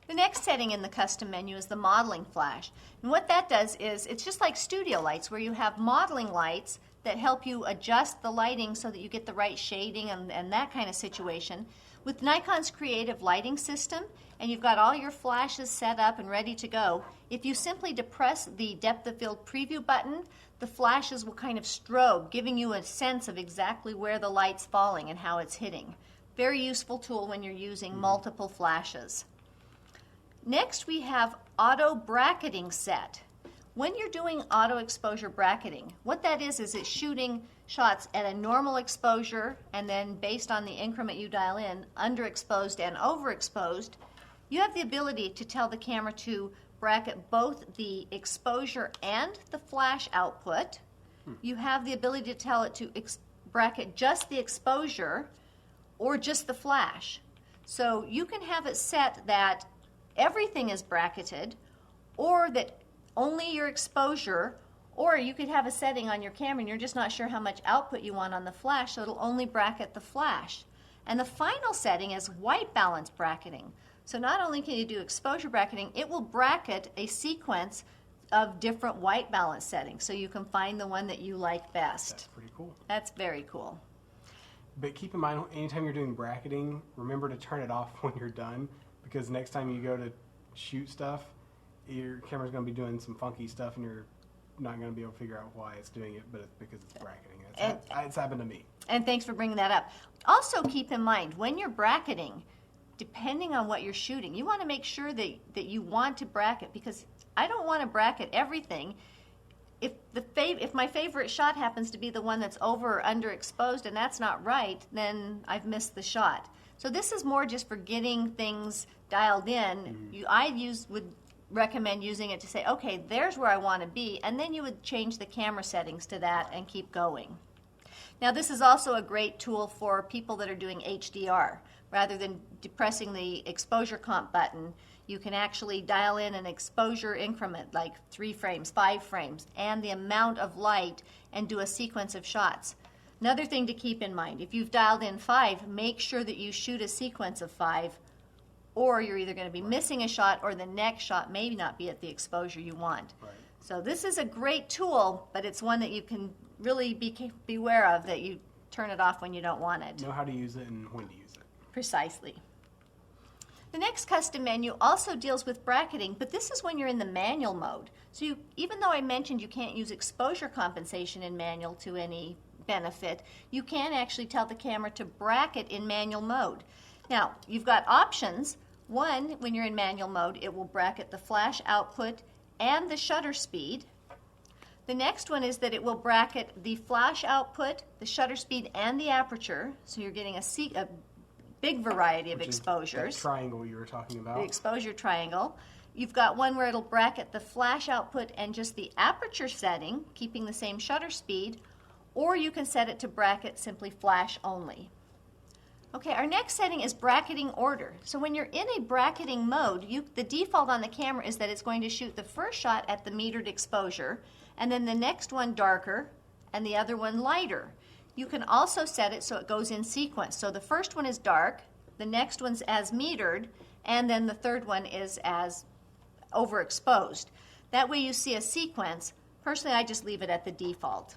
The next setting in the custom menu is the modeling flash. And what that does is, it's just like studio lights where you have modeling lights that help you adjust the lighting so that you get the right shading and that kind of situation. With Nikon's creative lighting system, and you've got all your flashes set up and ready to go, if you simply depress the depth of field preview button, the flashes will kind of strobe, giving you a sense of exactly where the light's falling and how it's hitting. Very useful tool when you're using multiple flashes. Next we have auto bracketing set. When you're doing auto exposure bracketing, what that is it's shooting shots at a normal exposure, and then based on the increment you dial in, underexposed and overexposed. You have the ability to tell the camera to bracket both the exposure and the flash output. You have the ability to tell it to bracket just the exposure or just the flash. So you can have it set that everything is bracketed, or that only your exposure, or you could have a setting on your camera and you're just not sure how much output you want on the flash, so it'll only bracket the flash. And the final setting is white balance bracketing. So not only can you do exposure bracketing, it will bracket a sequence of different white balance settings, so you can find the one that you like best. That's pretty cool. That's very cool. But keep in mind, anytime you're doing bracketing, remember to turn it off when you're done, because next time you go to shoot stuff, your camera's going to be doing some funky stuff and you're not going to be able to figure out why it's doing it, but it's because it's bracketing. It's happened to me. And thanks for bringing that up. Also keep in mind, when you're bracketing, depending on what you're shooting, you want to make sure that you want to bracket, because I don't want to bracket everything. If my favorite shot happens to be the one that's over or underexposed and that's not right, then I've missed the shot. So this is more just for getting things dialed in. I would recommend using it to say, okay, there's where I want to be, and then you would change the camera settings to that and keep going. Now this is also a great tool for people that are doing HDR. Rather than depressing the exposure comp button, you can actually dial in an exposure increment, like 3 frames, 5 frames, and the amount of light, and do a sequence of shots. Another thing to keep in mind, if you've dialed in 5, make sure that you shoot a sequence of 5, or you're either going to be missing a shot, or the next shot may not be at the exposure you want. Right. So this is a great tool, but it's one that you can really beware of, that you turn it off when you don't want it. Know how to use it and when to use it. Precisely. The next custom menu also deals with bracketing, but this is when you're in the manual mode. So even though I mentioned you can't use exposure compensation in manual to any benefit, you can actually tell the camera to bracket in manual mode. Now, you've got options. One, when you're in manual mode, it will bracket the flash output and the shutter speed. The next one is that it will bracket the flash output, the shutter speed, and the aperture. So you're getting a big variety of exposures. That triangle you were talking about. The exposure triangle. You've got one where it'll bracket the flash output and just the aperture setting, keeping the same shutter speed, or you can set it to bracket simply flash only. Okay, our next setting is bracketing order. So when you're in a bracketing mode, the default on the camera is that it's going to shoot the first shot at the metered exposure, and then the next one darker, and the other one lighter. You can also set it so it goes in sequence. So the first one is dark, the next one's as metered, and then the third one is as overexposed. That way you see a sequence. Personally, I just leave it at the default.